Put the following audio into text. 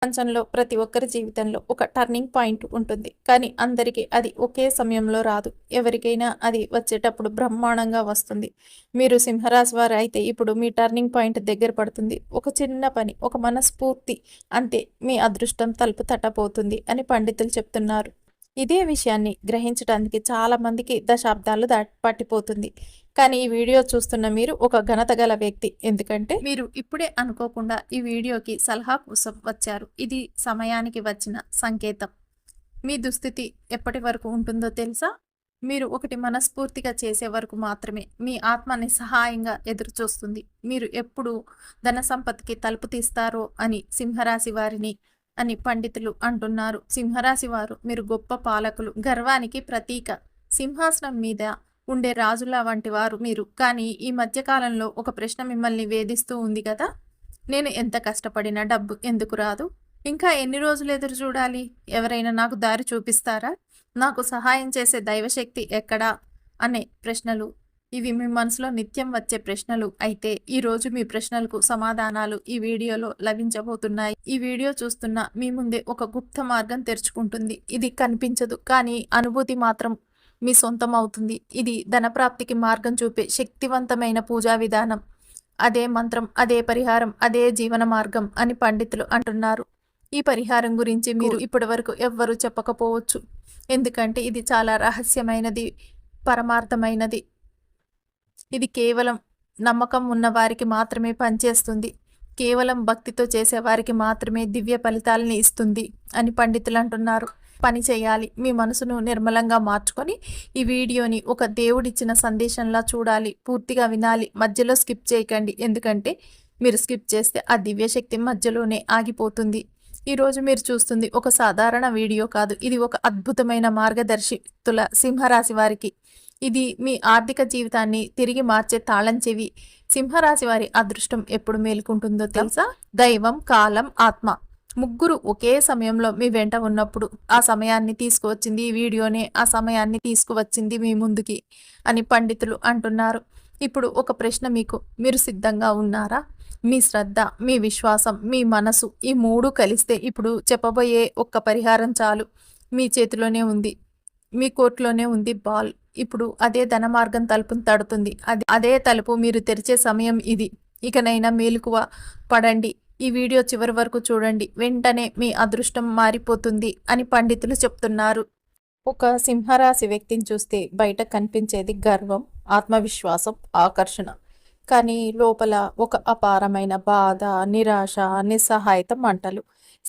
ప్రపంచంలో ప్రతి ఒక్కరి జీవితంలో ఒక టర్నింగ్ పాయింట్ ఉంటుంది. కానీ అందరికీ అది ఒకే సమయంలో రాదు. ఎవరికైనా అది వచ్చేటప్పుడు బ్రహ్మాండంగా వస్తుంది. మీరు సింహరాశి వారు అయితే ఇప్పుడు మీ టర్నింగ్ పాయింట్ దగ్గర పడుతుంది. ఒక చిన్న పని, ఒక మనస్ఫూర్తి అంతే మీ అదృష్టం తలుపు తట్టబోతుంది అని పండితులు చెప్తున్నారు. ఇదే విషయాన్ని గ్రహించడానికి చాలా మందికి దశాబ్దాలు పట్టిపోతుంది. కానీ ఈ వీడియో చూస్తున్న మీరు ఒక ఘనత గల వ్యక్తి. ఎందుకంటే మీరు ఇప్పుడే అనుకోకుండా ఈ వీడియోకి సలహా కోసం వచ్చారు. ఇది సమయానికి వచ్చిన సంకేతం. మీ దుస్థితి ఎప్పటి వరకు ఉంటుందో తెలుసా? మీరు ఒకటి మనస్ఫూర్తిగా చేసే వరకు మాత్రమే. మీ ఆత్మ నిస్సహాయంగా ఎదురు చూస్తుంది. మీరు ఎప్పుడు ధన సంపత్తికి తలుపు తీస్తారో అని సింహరాశి వారిని అని పండితులు అంటున్నారు. సింహరాశి వారు మీరు గొప్ప పాలకులు, గర్వానికి ప్రతీక, సింహాసనం మీద ఉండే రాజుల వంటి వారు మీరు. కానీ ఈ మధ్యకాలంలో ఒక ప్రశ్న మిమ్మల్ని వేధిస్తూ ఉంది కదా, నేను ఎంత కష్టపడినా డబ్బు ఎందుకు రాదు? ఇంకా ఎన్ని రోజులు ఎదురు చూడాలి? ఎవరైనా నాకు దారి చూపిస్తారా? నాకు సహాయం చేసే దైవశక్తి ఎక్కడా? అనే ప్రశ్నలు. ఇవి మీ మనసులో నిత్యం వచ్చే ప్రశ్నలు. అయితే ఈరోజు మీ ప్రశ్నలకు సమాధానాలు ఈ వీడియోలో లభించబోతున్నాయి. ఈ వీడియో చూస్తున్న మీ ముందే ఒక గుప్త మార్గం తెరుచుకుంటుంది. ఇది కనిపించదు, కానీ అనుభూతి మాత్రం మీ సొంతం అవుతుంది. ఇది ధనప్రాప్తికి మార్గం చూపే శక్తివంతమైన పూజా విధానం. అదే మంత్రం, అదే పరిహారం, అదే జీవన మార్గం అని పండితులు అంటున్నారు. ఈ పరిహారం గురించి మీరు ఇప్పటి వరకు ఎవ్వరూ చెప్పకపోవచ్చు. ఎందుకంటే ఇది చాలా రహస్యమైనది, పరమార్థమైనది. ఇది కేవలం నమ్మకం ఉన్న వారికి మాత్రమే పనిచేస్తుంది. కేవలం భక్తితో చేసేవారికి మాత్రమే దివ్య ఫలితాలని ఇస్తుంది అని పండితులు అంటున్నారు. పని చేయాలి. మీ మనసును నిర్మలంగా మార్చుకొని ఈ వీడియోని ఒక దేవుడిచ్చిన సందేశంలా చూడాలి. పూర్తిగా వినాలి. మధ్యలో స్కిప్ చేయకండి. ఎందుకంటే మీరు స్కిప్ చేస్తే ఆ దివ్యశక్తి మధ్యలోనే ఆగిపోతుంది. ఈరోజు మీరు చూస్తుంది ఒక సాధారణ వీడియో కాదు. ఇది ఒక అద్భుతమైన మార్గదర్శితుల సింహరాశి వారికి. ఇది మీ ఆర్థిక జీవితాన్ని తిరిగి మార్చే తాళం చెవి. సింహరాశి వారి అదృష్టం ఎప్పుడు మేలుకుంటుందో తెలుసా? దైవం, కాలం, ఆత్మ ముగ్గురు ఒకే సమయంలో మీ వెంట ఉన్నప్పుడు ఆ సమయాన్ని తీసుకువచ్చింది ఈ వీడియోనే. ఆ సమయాన్ని తీసుకువచ్చింది మీ ముందుకి అని పండితులు అంటున్నారు. ఇప్పుడు ఒక ప్రశ్న మీకు. మీరు సిద్ధంగా ఉన్నారా? మీ శ్రద్ధ, మీ విశ్వాసం, మీ మనసు ఈ మూడు కలిస్తే ఇప్పుడు చెప్పబోయే ఒక్క పరిహారం చాలు. మీ చేతిలోనే ఉంది, మీ కోర్టులోనే ఉంది బాల్. ఇప్పుడు అదే ధన మార్గం తలుపును తడుతుంది. అదే తలుపు మీరు తెరిచే సమయం ఇది. ఇకనైనా మేలుకువ పడండి. ఈ వీడియో చివరి వరకు చూడండి. వెంటనే మీ అదృష్టం మారిపోతుంది అని పండితులు చెప్తున్నారు. ఒక సింహరాశి వ్యక్తిని చూస్తే బయట కనిపించేది గర్వం, ఆత్మవిశ్వాసం, ఆకర్షణ. కానీ లోపల ఒక అపారమైన బాధ, నిరాశ, నిస్సహాయత మంటలు.